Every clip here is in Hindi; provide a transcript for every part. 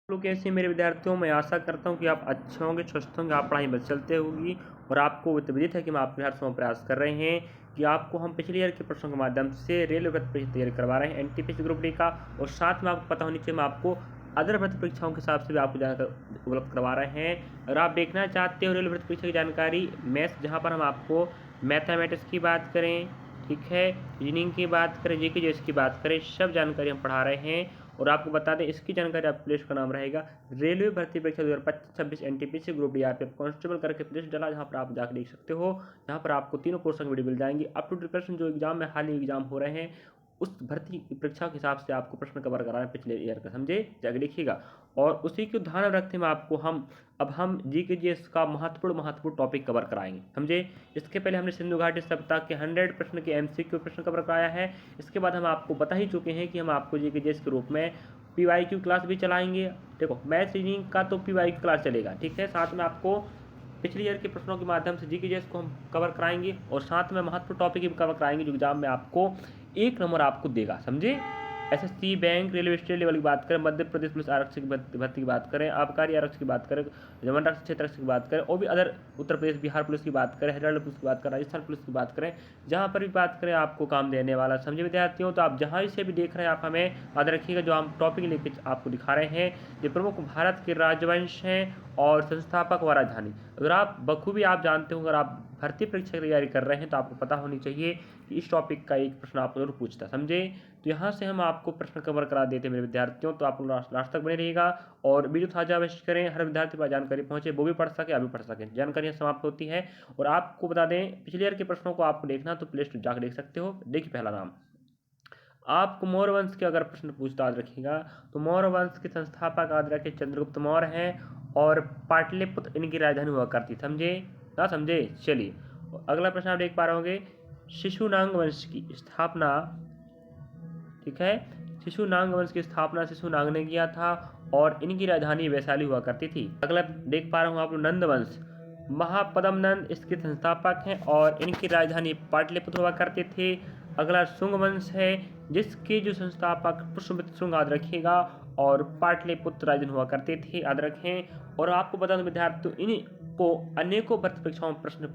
लोग कैसे मेरे विद्यार्थियों, मैं आशा करता हूँ कि आप अच्छे होंगे, स्वस्थ होंगे, आप पढ़ाई में चलते होगी और आपको विदित है कि हम आपके हर समय प्रयास कर रहे हैं कि आपको हम पिछले ईयर के प्रश्नों के माध्यम से रेलवे भर्ती परीक्षा तैयारी करवा रहे हैं, एनटीपीसी ग्रुप डी का। और साथ में आपको पता होनी चाहिए, मैं आपको अदर भर्ती परीक्षाओं के हिसाब से भी आपको जानकारी उपलब्ध करवा रहे हैं। अगर आप देखना चाहते हो रेलवे भर्ती परीक्षा की जानकारी, मैथ्स जहाँ पर हम आपको मैथमेटिक्स की बात करें, ठीक है, रीजनिंग की बात करें, जीके जीएस की बात करें, सब जानकारी हम पढ़ा रहे हैं। और आपको बता दें, इसकी जानकारी आप प्लेलिस्ट का नाम रहेगा रेलवे भर्ती परीक्षा 2025-26 NTPC group D RPF constable करके प्लेलिस्ट डाला, जहां पर आप जाकर देख सकते हो। यहाँ पर आपको तीनों पोर्शन की वीडियो मिल जाएंगी। अप टू डेट प्रश्न जो एग्जाम में हाल ही एग्जाम हो रहे हैं उस भर्ती परीक्षा के हिसाब से आपको प्रश्न कवर करा रहे हैं पिछले ईयर का, समझे, जाकर देखिएगा। और उसी को ध्यान रखते हुए आपको हम जीके जीएस का महत्वपूर्ण टॉपिक कवर कराएंगे, समझे। इसके पहले हमने सिंधु घाटी सप्ताह के 100 प्रश्न के एमसीक्यू प्रश्न कवर कराया है। इसके बाद हम आपको बता ही चुके हैं कि हम आपको जीके जीएस के रूप में पीवाईक्यू क्लास भी चलाएंगे। देखो, मैथ रीजनिंग का तो पीवाईक्यू क्लास चलेगा, ठीक है। साथ में आपको पिछले ईयर के प्रश्नों के माध्यम से जीके जीएस को हम कवर कराएंगे और साथ में महत्वपूर्ण टॉपिक भी कवर कराएंगे जो एग्जाम में आपको 1 नंबर आपको देगा, समझे। SSC, bank, railway, state level की बात करें, मध्य प्रदेश पुलिस आरक्षक भर्ती की बात करें, आबकारी आरक्षक की बात करें, जवान आरक्षक क्षेत्र आरक्षक की बात करें, और भी अदर उत्तर प्रदेश बिहार पुलिस की बात करें, हरियाणा पुलिस की बात करें, राजस्थान पुलिस की बात करें, जहाँ पर भी बात करें आपको काम देने वाला, समझे विद्यार्थियों। तो आप जहाँ से भी देख रहे हैं, आप हमें याद रखिएगा जो हम टॉपिक लेके आपको दिखा रहे हैं, जो प्रमुख भारत के राजवंश हैं और संस्थापक व राजधानी। अगर आप बखूबी आप जानते हो, अगर आप भर्ती परीक्षा की तैयारी कर रहे हैं तो आपको पता होनी चाहिए कि इस टॉपिक का एक प्रश्न आपको जरूर पूछता, समझे। तो यहाँ से हम आपको प्रश्न कवर करा देते हैं मेरे विद्यार्थियों। तो आप लास्ट तक बने रहिएगा और वीडियो ताजा अवश्य करें, हर विद्यार्थी पर जानकारी पहुंचे, वो भी पढ़ सके, आप भी पढ़ सकें। जानकारी समाप्त होती है। और आपको बता दें, पिछले ईयर के प्रश्नों को आपको देखना तो प्ले स्टोर जाकर देख सकते हो। देखिए, पहला नाम आपको मौर्य वंश के अगर प्रश्न पूछता याद रखिएगा तो मौर्य वंश के संस्थापक याद रखे चंद्रगुप्त मौर्य हैं और पाटलिपुत्र इनकी राजधानी हुआ करती, समझे ना, समझे। चलिए, अगला प्रश्न आप देख पा रहे होंगे, शिशुनाग वंश की स्थापना, ठीक है, शिशुनाग वंश की स्थापना शिशुनाग ने किया था और इनकी राजधानी वैशाली हुआ करती थी। अगला देख पा रहे होंगे आप लोग, नंद वंश, महापद्म नंद इसके संस्थापक हैं और इनकी राजधानी पाटलिपुत्र हुआ करते थे। अगला शुंग वंश है जिसके जो संस्थापक पुष्यमित्र शुंग याद रखिएगा और पाटलिपुत्र राजधानी हुआ करते थे, याद रखें। और आपको बता दें विद्यार्थियों, इनको अनेकों भर्ती परीक्षाओं में प्रश्न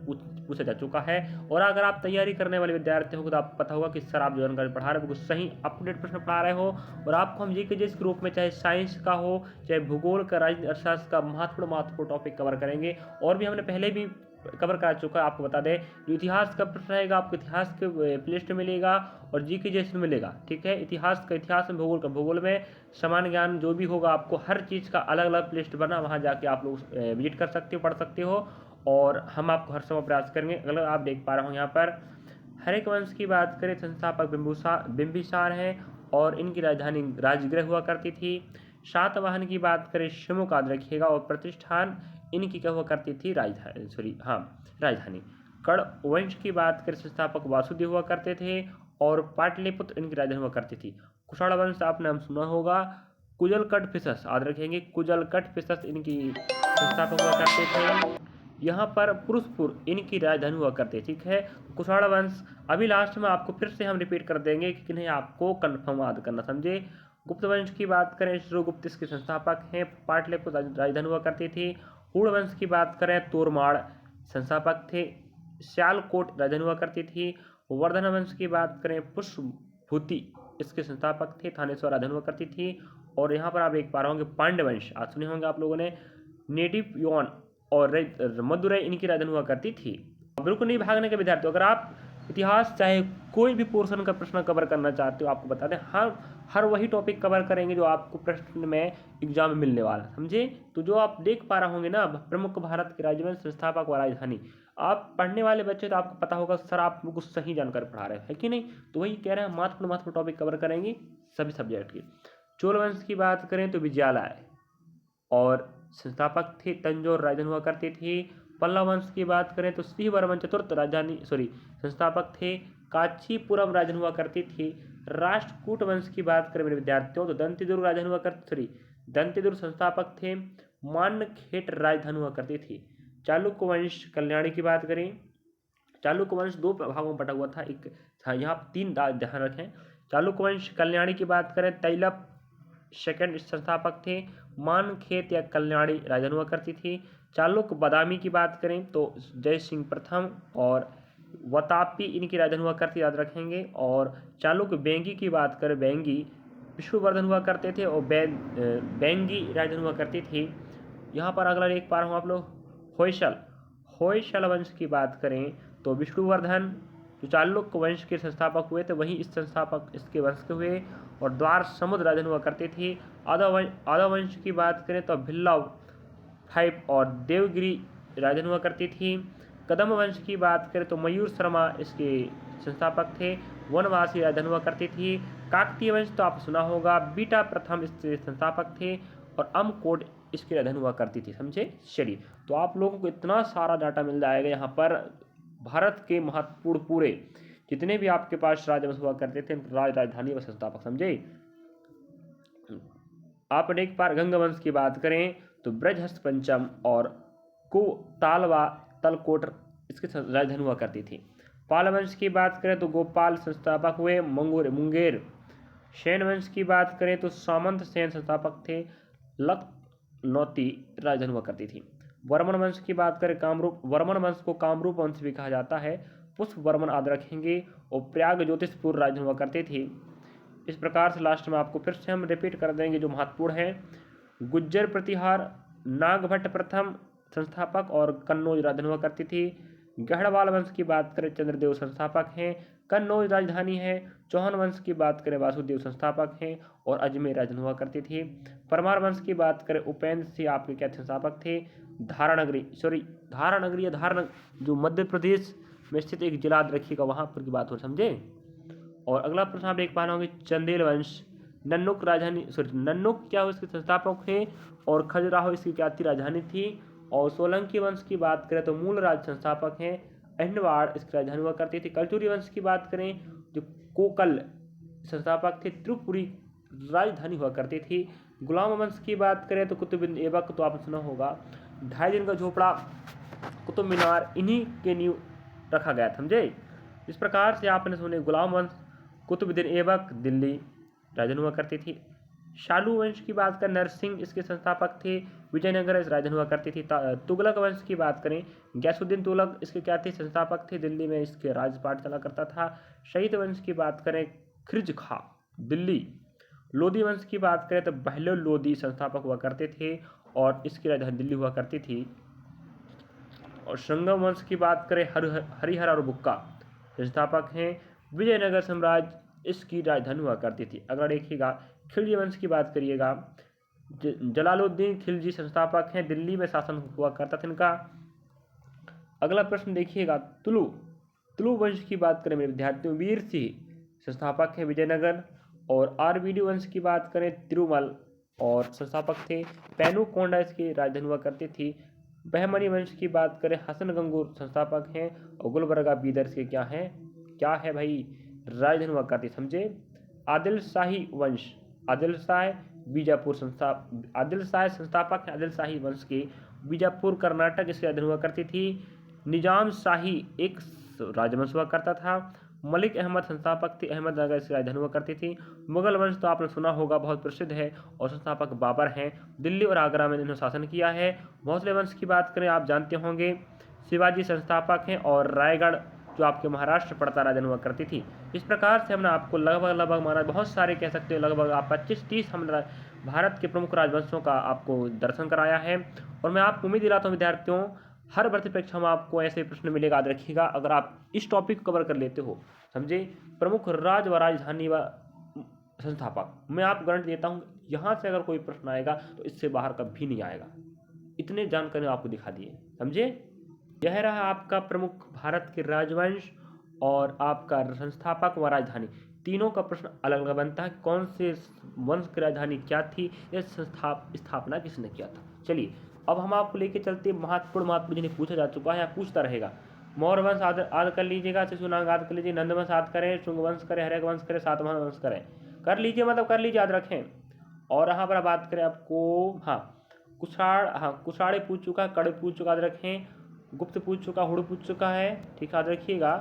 पूछा जा चुका है। और अगर आप तैयारी करने वाले विद्यार्थी हो तो आपको पता होगा कि सर आप जो जानकारी पढ़ा रहे हो बिल्कुल सही अपडेट प्रश्न पढ़ा रहे हो। और आपको हम जीके जिस ग्रुप में चाहे साइंस का हो, चाहे भूगोल का, राजनीति अर्थशास्त्र का महत्वपूर्ण टॉपिक कवर करेंगे। और भी हमने पहले भी कवर करा चुका है। आपको बता दें, जो इतिहास का प्रश्न रहेगा आपको इतिहास के प्लेलिस्ट में मिलेगा और जीके जैसे में मिलेगा, ठीक है। इतिहास का इतिहास में, भूगोल का भूगोल में, सामान्य ज्ञान जो भी होगा आपको हर चीज़ का अलग अलग प्लेलिस्ट बना, वहाँ जाके आप लोग विजिट कर सकते हो, पढ़ सकते हो। और हम आपको हर समय प्रयास करेंगे। अगर आप देख पा रहे हो यहाँ पर हरेक वंश की बात करें, संस्थापक बिंबिसार हैं और इनकी राजधानी राजगृह हुआ करती थी। सातवाहन की बात करें, शिमुक याद रखिएगा और प्रतिष्ठान इनकी क्या हुआ करती थी, राजधानी। कर्ण वंश की बात करें, संस्थापक वासुदेव हुआ करते थे और पाटलिपुत्र इनकी राजधानी हुआ करती थी। कुषाण वंश आपने नाम सुना होगा, कुजलकट फिसस याद रखेंगे, कुजलकट फिसस इनकी संस्थापक हुआ करते थे। यहाँ पर पुरुषपुर इनकी राजधानी हुआ करती, ठीक है। कुषाण वंश अभी लास्ट में आपको फिर से हम रिपीट कर देंगे कि किन्हें आपको कन्फर्म याद करना, समझे। गुप्त वंश की बात करें, श्रीगुप्त इसके संस्थापक हैं, पाटलिपुत्र राजधानी हुआ करती थी। हूण वंश की बात करें, तोरमाड़ संस्थापक थे, सियालकोट राजधानी हुआ करती थी। वर्धन वंश की बात करें, पुष्पभूति इसके संस्थापक थे, थानेश्वर राजधानी हुआ करती थी। और यहाँ पर आप देख पा रहे होंगे पांड्य वंश, आज सुने होंगे आप लोगों ने, नेटिव योन और मदुरई इनकी राजधानी हुआ करती थी। बिल्कुल नहीं भागने के विद्यार्थी, अगर आप इतिहास चाहे कोई भी पोर्शन का प्रश्न कवर करना चाहते हो, आपको बता दें हर वही टॉपिक कवर करेंगे जो आपको प्रश्न में एग्जाम में मिलने वाला, समझे। तो जो आप देख पा रहे होंगे ना, प्रमुख भारत के राजवंश, संस्थापक व राजधानी, आप पढ़ने वाले बच्चे तो आपको पता होगा सर आप लोग सही जानकारी पढ़ा रहे हैं कि नहीं। तो वही कह रहे हैं, महत्वपूर्ण टॉपिक कवर करेंगे सभी सब्जेक्ट की। चोल वंश की बात करें तो विजयालय और संस्थापक थे, तंजौर राजधानी हुआ करती थी। पल्लव वंश की बात करें तो श्रीवर्मन चतुर्थ संस्थापक थे, कांचीपुरम राजधानी हुआ करती थी। राष्ट्रकूट वंश की बात करें मेरे विद्यार्थियों तो दंतीदुर्ग राजधानी हुआ करती, दंतीदुर्ग संस्थापक थे, मानखेट राजधानी हुआ करती थी। चालुक्य वंश कल्याणी की बात करें, चालुक्य वंश 2 भागों में बटा हुआ था, एक यहाँ 3 ध्यान रखें। चालुक्य वंश कल्याणी की बात करें, तैलप सेकंड संस्थापक थे। मानखेत या कल्याणी राजधानी हुआ करती थी। चालुक्य बादामी की बात करें तो जय सिंह प्रथम और वतापी इनकी राजधानी हुआ करती, याद रखेंगे। और चालुक्य बेंगी की बात करें, बेंगी विष्णुवर्धन हुआ करते थे और बेंगी राजधानी हुआ करती थी। यहाँ पर अगला देख पा रहा हूँ आप लोग, होयसल वंश की बात करें तो विष्णुवर्धन जो चालुक्य वंश के संस्थापक हुए थे वहीं इस संस्थापक इसके वंश के हुए। और द्वार समुद्र राजधानी हुआ करती थी। आदा वंश की बात करें तो भिल्ला फाइव और देवगिरी राजधानी हुआ करती थी। कदम वंश की बात करें तो मयूर शर्मा इसके संस्थापक थे। वनवासी राजधानी हुआ करती थी। काकतीय वंश तो आप सुना होगा, बीटा प्रथम इसके संस्थापक थे और अमकोट इसकी राजधानी हुआ करती थी। समझे? चलिए, तो आप लोगों को इतना सारा डाटा मिल जाएगा यहाँ पर भारत के महत्वपूर्ण पूरे जितने भी आपके पास राजवंश हुआ करते थे राजधानी व संस्थापक। समझे? आप एक बार गंगा वंश की बात करें तो ब्रजहस्त पंचम और तालवा तलकोट इसकी राजधानी हुआ करती थी। पाल वंश की बात करें तो गोपाल संस्थापक हुए मुंगेर। सेन वंश की बात करें तो सामंत सेन संस्थापक थे। लखनौती राजधानी हुआ करती थी। वर्मन वंश की बात करें कामरूप, वर्मन वंश को कामरूप वंश भी कहा जाता है। पुष्प वर्मन याद रखेंगे और प्रयाग ज्योतिषपुर राजधानी हुआ करती थी। इस प्रकार से लास्ट में आपको फिर से हम रिपीट कर देंगे जो महत्वपूर्ण है। गुज्जर प्रतिहार नागभट्ट प्रथम संस्थापक और कन्नौज राजधानी हुआ करती थी। गढ़वाल वंश की बात करें चंद्रदेव संस्थापक हैं, कन्नौज राजधानी है। चौहान वंश की बात करें वासुदेव संस्थापक हैं और अजमेर राजधानी हुआ करती थी। परमार वंश की बात करें उपेंद्र सिंह आपके क्या संस्थापक थे। धारानगरी जो मध्य प्रदेश में स्थित एक जिला रखिएगा वहां पर की बात हो, समझे। और अगला प्रश्न आप देख पा रहे होंगे, चंदेल वंश नन्नुक क्या हो इसके संस्थापक थे और खजुराहो इसकी क्या थी राजधानी थी। और सोलंकी वंश की बात करें तो मूल राज संस्थापक हैं, अहिनवाड़ इसकी राजधानी हुआ करती थी। कलचुरी वंश की बात करें जो कोकल संस्थापक थे, त्रिपुरी राजधानी हुआ करती थी। गुलाम वंश की बात करें तो कुतुब ऐबक तो आपने सुना होगा, 2.5 दिन का झोपड़ा कुतुब मीनार इन्हीं के नींव रखा गया, समझे। इस प्रकार से आपने सुने गुलाम वंश, कुतुबुद्दीन ऐबक दिल्ली राजधानी हुआ करती थी। शालू वंश की बात करें नरसिंह इसके संस्थापक थे, विजयनगर इस राजधानी हुआ करती थी। तुगलक वंश की बात करें गयासुद्दीन तुगलक इसके क्या थे संस्थापक थे, दिल्ली में इसके राजपाट चला करता था। शहीद वंश की बात करें खिर्ज खा दिल्ली। लोधी वंश की बात करें तो बहलोल लोधी संस्थापक हुआ करते थे और इसकी राजधानी दिल्ली हुआ करती थी। और संगम वंश की बात करें हरिहर और बुक्का संस्थापक हैं, विजयनगर साम्राज्य इसकी राजधानी हुआ करती थी। अगला देखिएगा खिलजी वंश की बात करिएगा, जलालुद्दीन खिलजी संस्थापक हैं, दिल्ली में शासन हुआ करता था इनका। अगला प्रश्न देखिएगा तुलु वंश की बात करें मेरे विद्यार्थियों, वीर सिंह संस्थापक हैं विजयनगर। और आरबीडी वंश की बात करें तिरुमल और संस्थापक थे। पैनू कोंडा इसकी राजधानी हुआ करती थी। बहमनी वंश की बात करें हसन गंगूर संस्थापक हैं और गुलबर्गा बीदर के क्या है भाई राजधानी हुआ करती, समझे। आदिल शाही वंश, आदिल शाह बीजापुर आदिल शाह संस्थापक है आदिल शाही वंश के, बीजापुर कर्नाटक इसकी राजधानी हुआ करती थी। निजाम शाही एक राजवंश हुआ करता था। मलिक अहमद संस्थापक थे, अहमदनगर इसकी राजधानी हुआ करती थी। मुगल वंश तो आपने सुना होगा, बहुत प्रसिद्ध है और संस्थापक बाबर हैं, दिल्ली और आगरा में इन्होंने शासन किया है। भोसले वंश की बात करें आप जानते होंगे, शिवाजी संस्थापक हैं और रायगढ़ जो आपके महाराष्ट्र पड़ता राजधानी हुआ करती थी। इस प्रकार से हमने आपको लगभग माना बहुत सारे कह सकते हो, लगभग आप 25-30 हमने भारत के प्रमुख राजवंशों का आपको दर्शन कराया है। और मैं आपको उम्मीद दिलाता हूँ विद्यार्थियों, हर भर्ती परीक्षा में आपको ऐसे प्रश्न मिलेगा, याद रखिएगा अगर आप इस टॉपिक को कवर कर लेते हो, समझे। प्रमुख राज व राजधानी व संस्थापक, मैं आपको गारंटी देता हूँ यहाँ से अगर कोई प्रश्न आएगा तो इससे बाहर कभी नहीं आएगा। इतने जानकारी आपको दिखा दिए, समझे। यह रहा आपका प्रमुख भारत के राजवंश और आपका संस्थापक व राजधानी, तीनों का प्रश्न अलग अलग बनता है। कौन से वंश की राजधानी क्या थी, यह स्थापना किसने किया था। चलिए अब हम आपको लेके चलते महत्वपूर्ण जिन्हें पूछा जा चुका है या पूछता रहेगा। मौर्य वंश आद कर लीजिएगा, शिशुनाग याद कर लीजिए, नंद वंश याद करें, शुंग वंश करें, हर्यक वंश करें, सातवाहन वंश करें, कर लीजिए, मतलब कर लीजिए, याद रखें। और यहाँ पर बात करें आपको, कुषाण पूछ चुका है, कड़े पूछ चुका, याद रखें। गुप्त पूछ चुका, हुड़ पूछ चुका है, ठीक है, याद रखिएगा।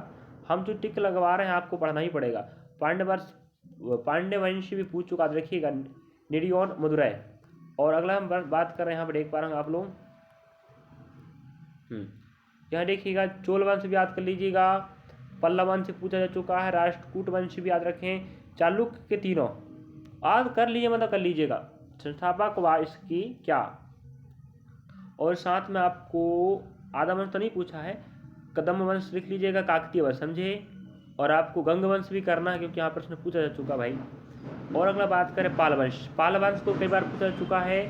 हम जो टिक लगवा रहे हैं आपको पढ़ना ही पड़ेगा। पांड्य वंश भी पूछ चुका, याद रखिएगा। निडियोन मदुरै। और अगला हम बात कर रहे हैं, यहाँ पर देख पा रहे हैं आप लोग, यहाँ देखिएगा चोल वंश भी याद कर लीजिएगा, पल्लव वंश से पूछा जा चुका है, राष्ट्रकूट वंश भी याद रखें, चालुक्य के तीनों याद कर लीजिए, मतलब कर लीजिएगा, संस्थापक व इसकी क्या। और साथ में आपको आधा वंश तो नहीं पूछा है, कदम वंश लिख लीजिएगा, काकतीय वंश, समझे। और आपको गंग वंश भी करना है क्योंकि यहाँ प्रश्न पूछा जा चुका भाई। और अगला बात करें पाल वंश, पाल वंश को कई बार पूछा जा चुका है,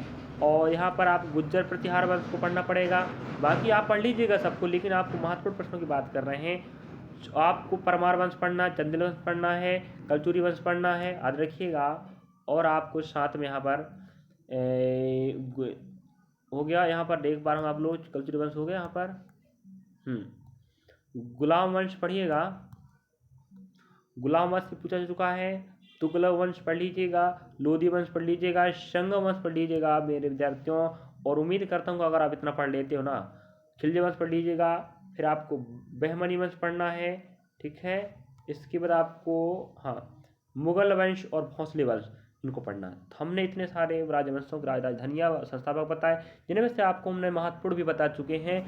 और यहाँ पर आप गुज्जर प्रतिहार वंश को पढ़ना पड़ेगा। बाकी आप पढ़ लीजिएगा सबको, लेकिन आपको महत्वपूर्ण प्रश्नों की बात कर रहे हैं। आपको परमार वंश पढ़ना, चंदेल वंश पढ़ना है, कलचुरी वंश पढ़ना है, याद रखिएगा। और आपको साथ में यहाँ पर हो गया, यहाँ पर देख पा रहे हो आप लोग, कलचुरी वंश हो गया यहाँ पर। गुलाम वंश पढ़िएगा, गुलाम वंश पूछा जा चुका है। तुगलक वंश पढ़ लीजिएगा, लोधी वंश पढ़ लीजिएगा, संगम वंश पढ़ लीजिएगा मेरे विद्यार्थियों। और उम्मीद करता हूँ अगर आप इतना पढ़ लेते हो ना, खिलजी वंश पढ़ लीजिएगा। फिर आपको बहमनी वंश पढ़ना है, ठीक है। इसके बाद आपको मुगल वंश और भोंसले वंश, इनको पढ़ना है। तो हमने इतने सारे राजवंशों की राजधानियाँ संस्थापक बताए, जिनमें से आपको हमने महत्वपूर्ण भी बता चुके हैं।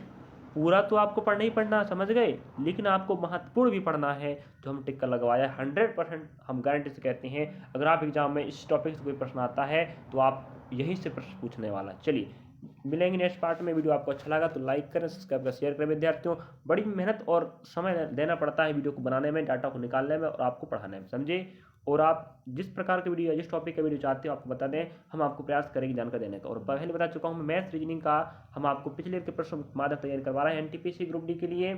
पूरा तो आपको पढ़ना ही पढ़ना, समझ गए, लेकिन आपको महत्वपूर्ण भी पढ़ना है जो हम टिक्का लगवाया। 100% हम गारंटी से कहते हैं, अगर आप एग्जाम में इस टॉपिक से कोई प्रश्न आता है तो आप यहीं से प्रश्न पूछने वाला। चलिए मिलेंगे नेक्स्ट पार्ट में। वीडियो आपको अच्छा लगा तो लाइक करें, सब्सक्राइब करें, शेयर करें। विद्यार्थियों बड़ी मेहनत और समय देना पड़ता है वीडियो को बनाने में, डाटा को निकालने में और आपको पढ़ाने में, समझे। और आप जिस प्रकार की वीडियो, जिस टॉपिक का वीडियो चाहते हो आपको बता दें, हम आपको प्रयास करेंगे जानकारी देने का। और पहले बता चुका हूँ मैं, मैथ्स रीजनिंग का हम आपको पिछले ईयर के प्रश्न माध्यम तैयारी करवा रहे हैं एनटीपीसी ग्रुप डी के लिए।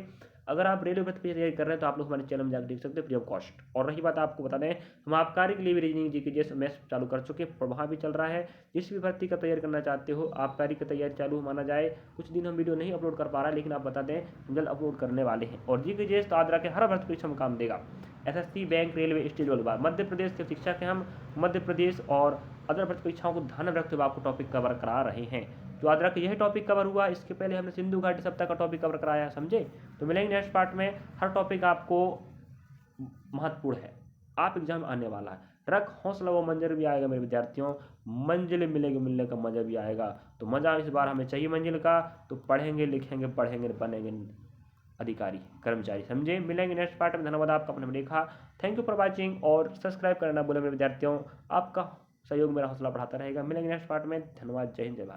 अगर आप रेलवे भर्ती की तैयारी कर रहे हैं तो आप लोग हमारे चैनल में जाकर देख सकते हैं फ्री ऑफ कॉस्ट। और रही बात आपको बता दें, हम आबकारी के लिए भी रीजनिंग जी के जैसे मैथ्स चालू कर चुके हैं, वहाँ भी चल रहा है। जिस भी भर्ती का तैयारी करना चाहते हो, आबकारी की तैयारी चालू माना जाए। कुछ दिन हम वीडियो नहीं अपलोड कर पा रहा है, लेकिन आप बता दें हम जल्द अपलोड करने वाले हैं। और जी के जैसे तो याद रखें, हर भर्ती परीक्षा में काम देगा। एसएससी, बैंक, रेलवे, स्टेट वाली बात। मध्य प्रदेश के शिक्षक हैं हम, मध्य प्रदेश और अदर भर्ती परीक्षाओं को ध्यान में रखते हुए आपको टॉपिक कवर करा रहे हैं। तो याद रखें यही टॉपिक कवर हुआ, इसके पहले हमने सिंधु घाटी सप्ताह का टॉपिक कवर कराया, समझे। तो मिलेंगे नेक्स्ट पार्ट में। हर टॉपिक आपको महत्वपूर्ण है, आप एग्जाम आने वाला है। रख हौसला व मंजिल भी आएगा मेरे विद्यार्थियों, मंजिल मिलेगी, मिलने का मजा भी आएगा। तो मजा इस बार हमें चाहिए मंजिल का, तो पढ़ेंगे, लिखेंगे, पढ़ेंगे, बनेंगे अधिकारी, कर्मचारी, समझे। मिलेंगे नेक्स्ट पार्ट में। धन्यवाद आपका अपने देखा, थैंक यू फॉर वॉचिंग। और सब्सक्राइब करना बोले मेरे विद्यार्थियों, आपका सहयोग मेरा हौसला बढ़ाता रहेगा। मिलेंगे नेक्स्ट पार्ट में। धन्यवाद, जय हिंद, जय भारत।